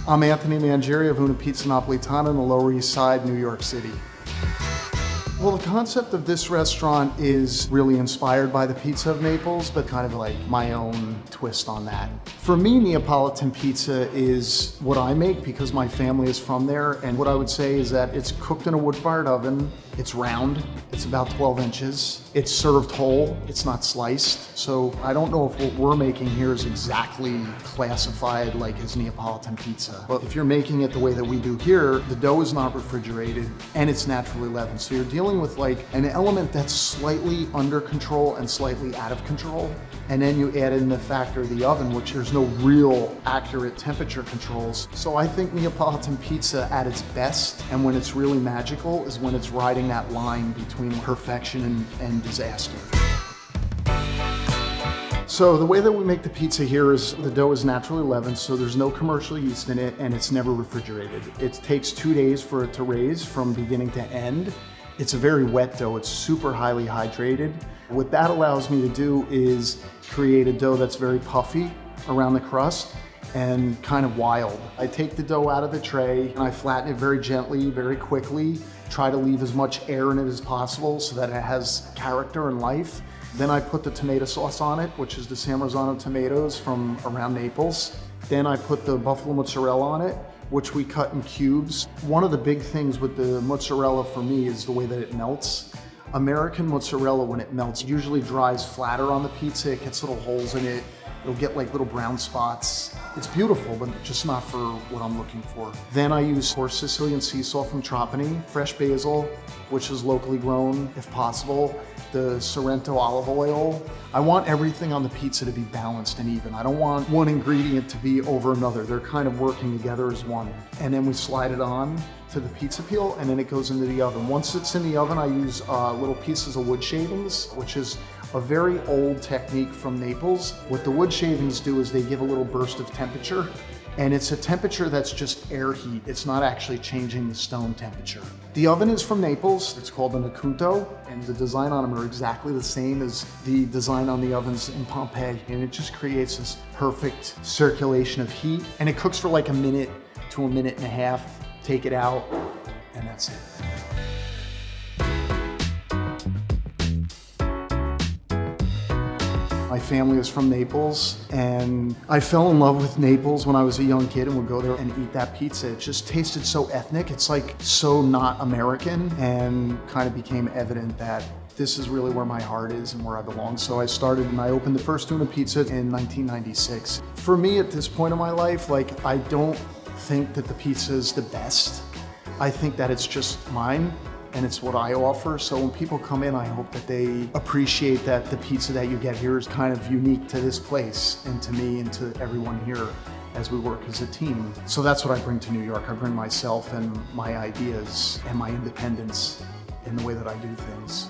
I'm Anthony Mangieri of Una Pizza Napoletana in the Lower East Side, New York City. Well, the concept of this restaurant is really inspired by the pizza of Naples, but kind of like my own twist on that. For me, Neapolitan pizza is what I make because my family is from there. And what I would say is that it's cooked in a wood-fired oven. It's round. It's about 12 inches. It's served whole. It's not sliced. So I don't know if what we're making here is exactly classified like as Neapolitan pizza. But if you're making it the way that we do here, the dough is not refrigerated and it's naturally leavened. So you're dealing with like an element that's slightly under control and slightly out of control. And then you add in the factor of the oven, which there's no real accurate temperature controls. So I think Neapolitan pizza at its best and when it's really magical is when it's riding that line between perfection and disaster. So the way that we make the pizza here is the dough is naturally leavened, so there's no commercial yeast in it and it's never refrigerated. It takes 2 days for it to raise from beginning to end. It's a very wet dough, it's super highly hydrated. What that allows me to do is create a dough that's very puffy around the crust and kind of wild. I take the dough out of the tray and I flatten it very gently, very quickly, try to leave as much air in it as possible so that it has character and life. Then I put the tomato sauce on it, which is the Marzano tomatoes from around Naples. Then I put the buffalo mozzarella on it, which we cut in cubes. One of the big things with the mozzarella for me is the way that it melts. American mozzarella, when it melts, usually dries flatter on the pizza. It gets little holes in it. It'll get like little brown spots. It's beautiful, but just not for what I'm looking for. Then I use coarse Sicilian sea salt from Trapani, fresh basil, which is locally grown if possible, the Sorrento olive oil. I want everything on the pizza to be balanced and even. I don't want one ingredient to be over another. They're kind of working together as one. And then we slide it on to the pizza peel and then it goes into the oven. Once it's in the oven, I use little pieces of wood shavings, which is a very old technique from Naples. What the wood shavings do is they give a little burst of temperature, and it's a temperature that's just air heat. It's not actually changing the stone temperature. The oven is from Naples. It's called an acunto, and the design on them are exactly the same as the design on the ovens in Pompeii, and it just creates this perfect circulation of heat, and it cooks for like a minute to a minute and a half. Take it out, and that's it. My family is from Naples, and I fell in love with Naples when I was a young kid and would go there and eat that pizza. It just tasted so ethnic. It's like so not American, and kind of became evident that this is really where my heart is and where I belong. So I started and I opened the first Una Pizza in 1996. For me at this point in my life, like I don't think that the pizza is the best. I think that it's just mine and it's what I offer. So when people come in, I hope that they appreciate that the pizza that you get here is kind of unique to this place and to me and to everyone here as we work as a team. So that's what I bring to New York. I bring myself and my ideas and my independence in the way that I do things.